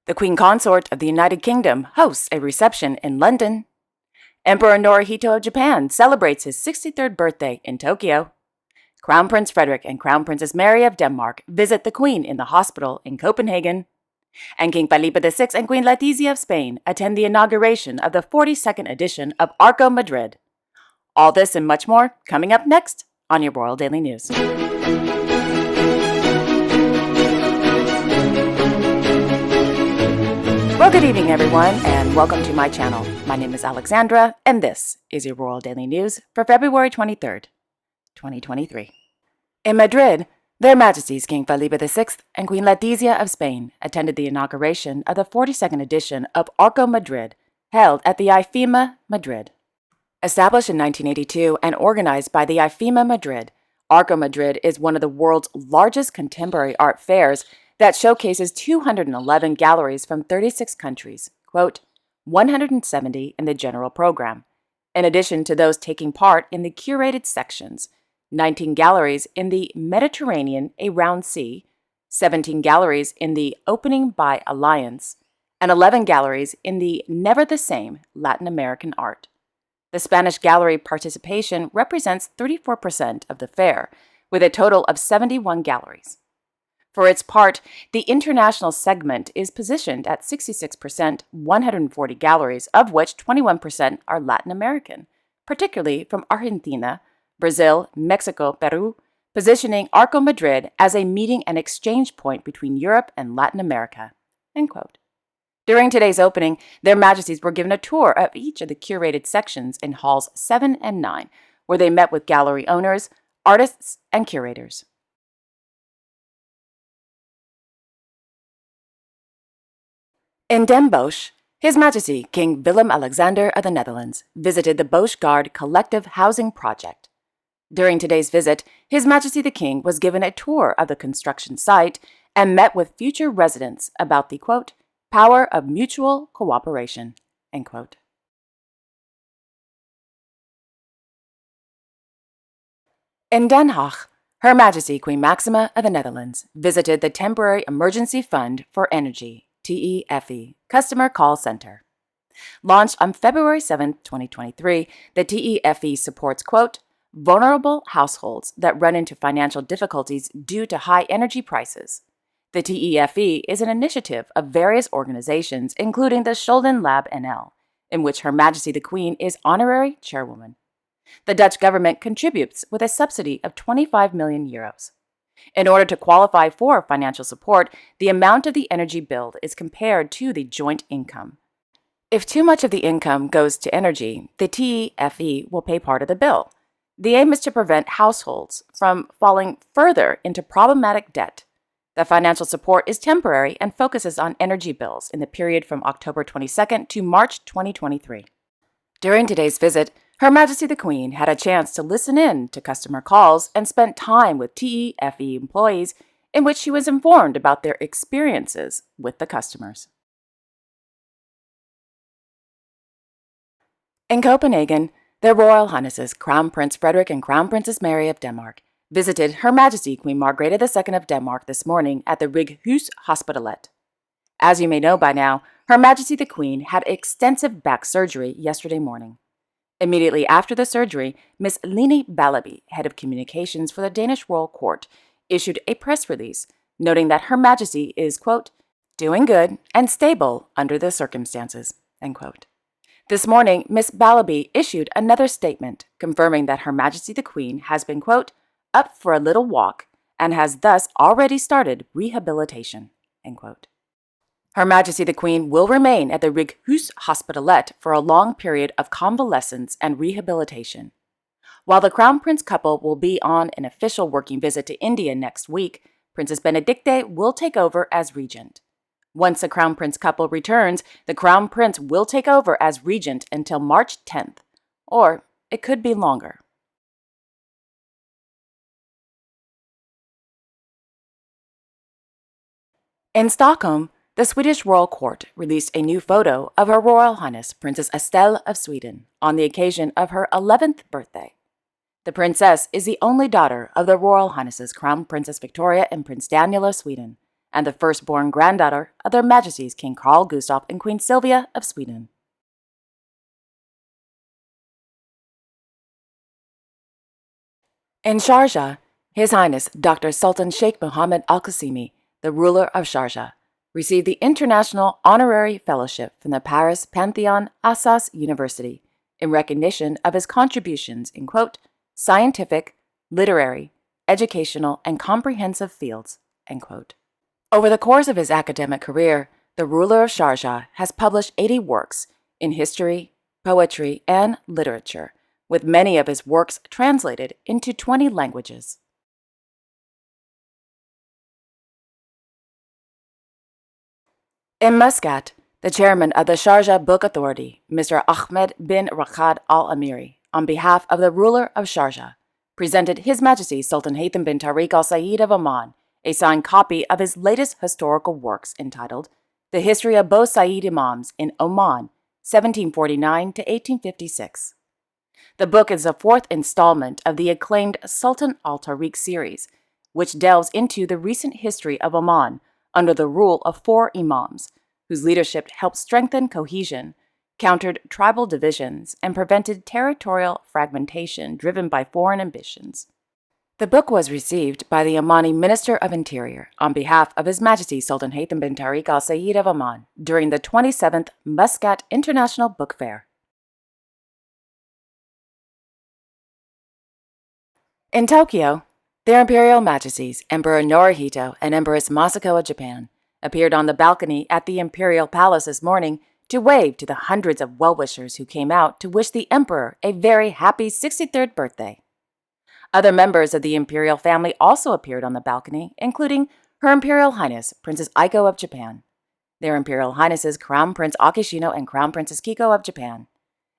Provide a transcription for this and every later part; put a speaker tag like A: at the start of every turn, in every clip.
A: The Queen Consort of the United Kingdom hosts a reception in London. Emperor Naruhito of Japan celebrates his 63rd birthday in Tokyo. Crown Prince Frederik and Crown Princess Mary of Denmark visit the Queen in the hospital in Copenhagen. And King Felipe VI and Queen Letizia of Spain attend the inauguration of the 42nd edition of Arco Madrid. All this and much more coming up next on your Royal Daily News. Well, good evening, everyone, and welcome to my channel. My name is Alexandra, and this is your Royal Daily News for February 23rd, 2023. In Madrid, Their Majesties King Felipe VI and Queen Letizia of Spain attended the inauguration of the 42nd edition of Arco Madrid, held at the IFEMA Madrid. Established in 1982 and organized by the IFEMA Madrid, Arco Madrid is one of the world's largest contemporary art fairs that showcases 211 galleries from 36 countries, quote, 170 in the general program, in addition to those taking part in the curated sections, 19 galleries in the Mediterranean, a round sea, 17 galleries in the Opening by Alliance, and 11 galleries in the Never the Same Latin American art. The Spanish gallery participation represents 34% of the fair, with a total of 71 galleries. For its part, the international segment is positioned at 66%, 140 galleries, of which 21% are Latin American, particularly from Argentina, Brazil, Mexico, Peru, positioning Arco Madrid as a meeting and exchange point between Europe and Latin America. End quote. During today's opening, Their Majesties were given a tour of each of the curated sections in halls 7 and 9, where they met with gallery owners, artists, and curators. In Den Bosch, His Majesty King Willem-Alexander of the Netherlands visited the Bosch Guard Collective Housing Project. During today's visit, His Majesty the King was given a tour of the construction site and met with future residents about the, quote, power of mutual cooperation, end quote. In Den Haag, Her Majesty Queen Maxima of the Netherlands visited the Temporary Emergency Fund for Energy, TEFE, Customer Call Center. Launched on February 7, 2023, the TEFE supports, quote, vulnerable households that run into financial difficulties due to high energy prices. The TEFE is an initiative of various organizations, including the Schulden Lab NL, in which Her Majesty the Queen is honorary chairwoman. The Dutch government contributes with a subsidy of 25 million euros. In order to qualify for financial support, the amount of the energy bill is compared to the joint income. If too much of the income goes to energy, the TEFE will pay part of the bill. The aim is to prevent households from falling further into problematic debt. The financial support is temporary and focuses on energy bills in the period from October 22nd to March 2023. During today's visit, Her Majesty the Queen had a chance to listen in to customer calls and spent time with TEFE employees in which she was informed about their experiences with the customers. In Copenhagen, Their Royal Highnesses Crown Prince Frederik and Crown Princess Mary of Denmark visited Her Majesty Queen Margarita II of Denmark this morning at the Rig Hospitalet. As you may know by now, Her Majesty the Queen had extensive back surgery yesterday morning. Immediately after the surgery, Miss Line Ballaby, head of communications for the Danish Royal Court, issued a press release noting that Her Majesty is, quote, doing good and stable under the circumstances, end quote. This morning, Miss Ballaby issued another statement confirming that Her Majesty the Queen has been, quote, up for a little walk and has thus already started rehabilitation, end quote. Her Majesty the Queen will remain at the Rig Hospitalet for a long period of convalescence and rehabilitation. While the Crown Prince couple will be on an official working visit to India next week, Princess Benedicte will take over as regent. Once the Crown Prince couple returns, the Crown Prince will take over as regent until March 10th, or it could be longer. In Stockholm, the Swedish Royal Court released a new photo of Her Royal Highness Princess Estelle of Sweden on the occasion of her 11th birthday. The princess is the only daughter of the Royal Highnesses Crown Princess Victoria and Prince Daniel of Sweden, and the firstborn granddaughter of their Majesties King Carl Gustaf and Queen Sylvia of Sweden. In Sharjah, His Highness Dr. Sultan Sheikh Mohammed Al-Qasimi, the ruler of Sharjah, received the International Honorary Fellowship from the Paris-Panthéon-Assas University in recognition of his contributions in, quote, scientific, literary, educational, and comprehensive fields, end quote. Over the course of his academic career, the ruler of Sharjah has published 80 works in history, poetry, and literature, with many of his works translated into 20 languages. In Muscat, the chairman of the Sharjah Book Authority, Mr. Ahmed bin Rashad Al-Amiri, on behalf of the ruler of Sharjah, presented His Majesty Sultan Haytham bin Tariq Al Said of Oman a signed copy of his latest historical works entitled The History of Both Sayyid Imams in Oman, 1749 to 1856. The book is the fourth installment of the acclaimed Sultan Al-Tariq series, which delves into the recent history of Oman under the rule of 4 imams, whose leadership helped strengthen cohesion, countered tribal divisions, and prevented territorial fragmentation driven by foreign ambitions. The book was received by the Omani Minister of Interior on behalf of His Majesty Sultan Haytham bin Tariq Al Said of Oman during the 27th Muscat International Book Fair. In Tokyo, their Imperial Majesties Emperor Naruhito and Empress Masako of Japan appeared on the balcony at the Imperial Palace this morning to wave to the hundreds of well-wishers who came out to wish the Emperor a very happy 63rd birthday. Other members of the Imperial family also appeared on the balcony, including Her Imperial Highness Princess Aiko of Japan, their Imperial Highnesses Crown Prince Akishino and Crown Princess Kiko of Japan,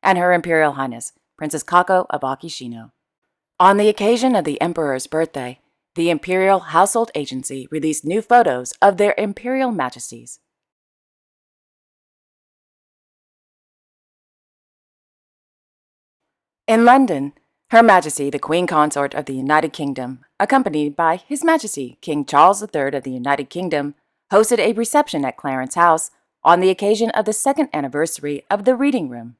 A: and Her Imperial Highness Princess Kako of Akishino. On the occasion of the Emperor's birthday, the Imperial Household Agency released new photos of their Imperial Majesties. In London, Her Majesty the Queen Consort of the United Kingdom, accompanied by His Majesty King Charles III of the United Kingdom, hosted a reception at Clarence House on the occasion of the second anniversary of the Reading Room.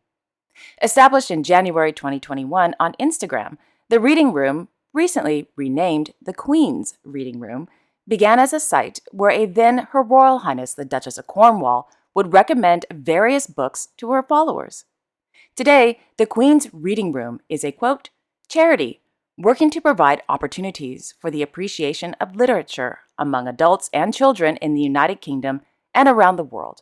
A: Established in January 2021 on Instagram, the Reading Room, recently renamed the Queen's Reading Room, began as a site where a then Her Royal Highness the Duchess of Cornwall would recommend various books to her followers. Today, the Queen's Reading Room is a, quote, charity working to provide opportunities for the appreciation of literature among adults and children in the United Kingdom and around the world.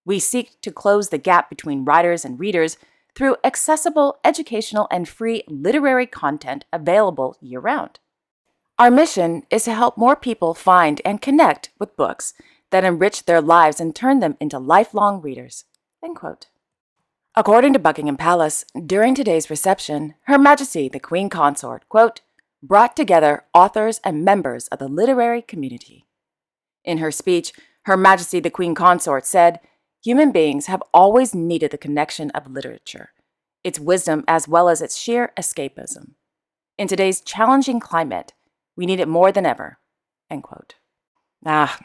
A: We seek to close the gap between writers and readers through accessible, educational, and free literary content available year-round. Our mission is to help more people find and connect with books that enrich their lives and turn them into lifelong readers, end quote. According to Buckingham Palace, during today's reception, Her Majesty the Queen Consort, quote, brought together authors and members of the literary community. In her speech, Her Majesty the Queen Consort said, human beings have always needed the connection of literature, its wisdom as well as its sheer escapism. In today's challenging climate, we need it more than ever, end quote.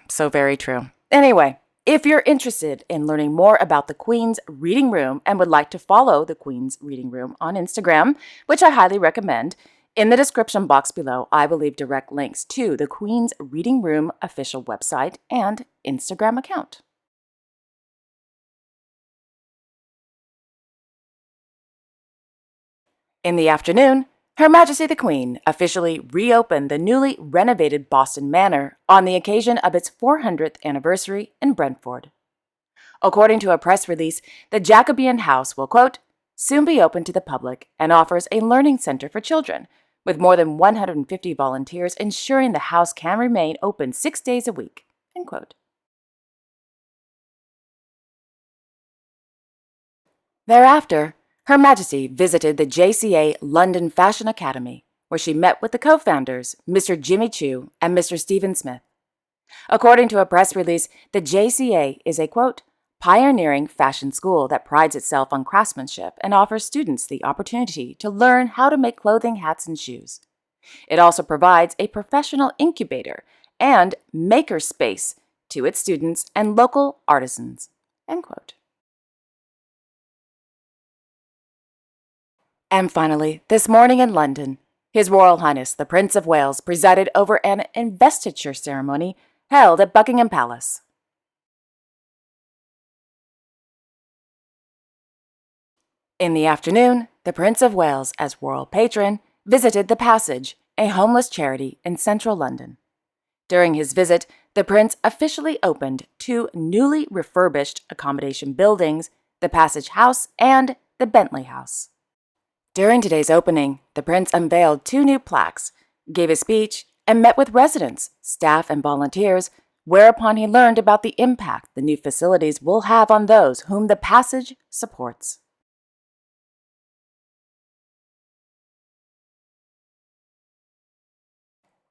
A: So very true. Anyway, if you're interested in learning more about the Queen's Reading Room and would like to follow the Queen's Reading Room on Instagram, which I highly recommend, in the description box below, I will leave direct links to the Queen's Reading Room official website and Instagram account. In the afternoon, Her Majesty the Queen officially reopened the newly renovated Boston Manor on the occasion of its 400th anniversary in Brentford. According to a press release, the Jacobean house will, quote, soon be open to the public and offers a learning center for children, with more than 150 volunteers ensuring the house can remain open 6 days a week, end quote. Thereafter, Her Majesty visited the JCA London Fashion Academy, where she met with the co-founders, Mr. Jimmy Chu and Mr. Stephen Smith. According to a press release, the JCA is a, quote, pioneering fashion school that prides itself on craftsmanship and offers students the opportunity to learn how to make clothing, hats, and shoes. It also provides a professional incubator and maker space to its students and local artisans." End quote. And finally, this morning in London, His Royal Highness the Prince of Wales presided over an investiture ceremony held at Buckingham Palace. In the afternoon, the Prince of Wales, as Royal Patron, visited the Passage, a homeless charity in central London. During his visit, the Prince officially opened 2 newly refurbished accommodation buildings, the Passage House and the Bentley House. During today's opening, the Prince unveiled 2 new plaques, gave a speech, and met with residents, staff, and volunteers, whereupon he learned about the impact the new facilities will have on those whom the Passage supports.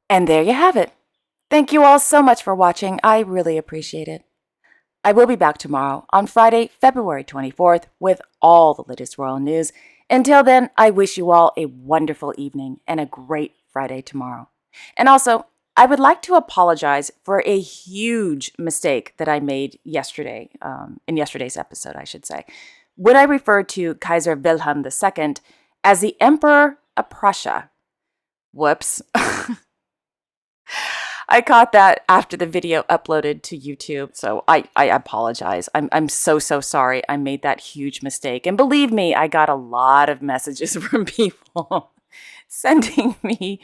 A: And there you have it. Thank you all so much for watching. I really appreciate it. I will be back tomorrow on Friday, February 24th with all the latest royal news. Until then, I wish you all a wonderful evening and a great Friday tomorrow. And also, I would like to apologize for a huge mistake that I made yesterday, in yesterday's episode, I should say, when I referred to Kaiser Wilhelm II as the Emperor of Prussia. Whoops. I caught that after the video uploaded to YouTube, so I apologize. I'm so sorry I made that huge mistake. And believe me, I got a lot of messages from people sending me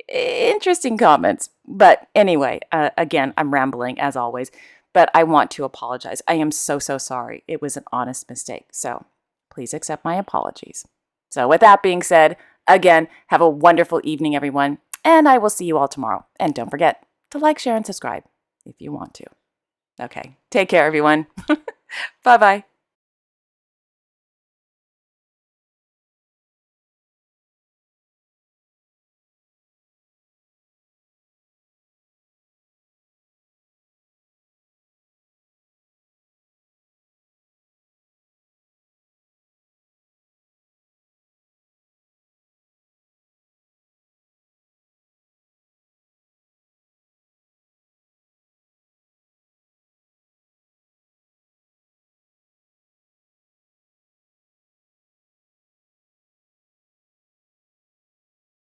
A: interesting comments. But anyway, again, I'm rambling as always, but I want to apologize. I am so sorry. It was an honest mistake, so please accept my apologies. So with that being said, again, have a wonderful evening, everyone. And I will see you all tomorrow. And don't forget to like, share, and subscribe if you want to. Okay, take care, everyone. Bye-bye.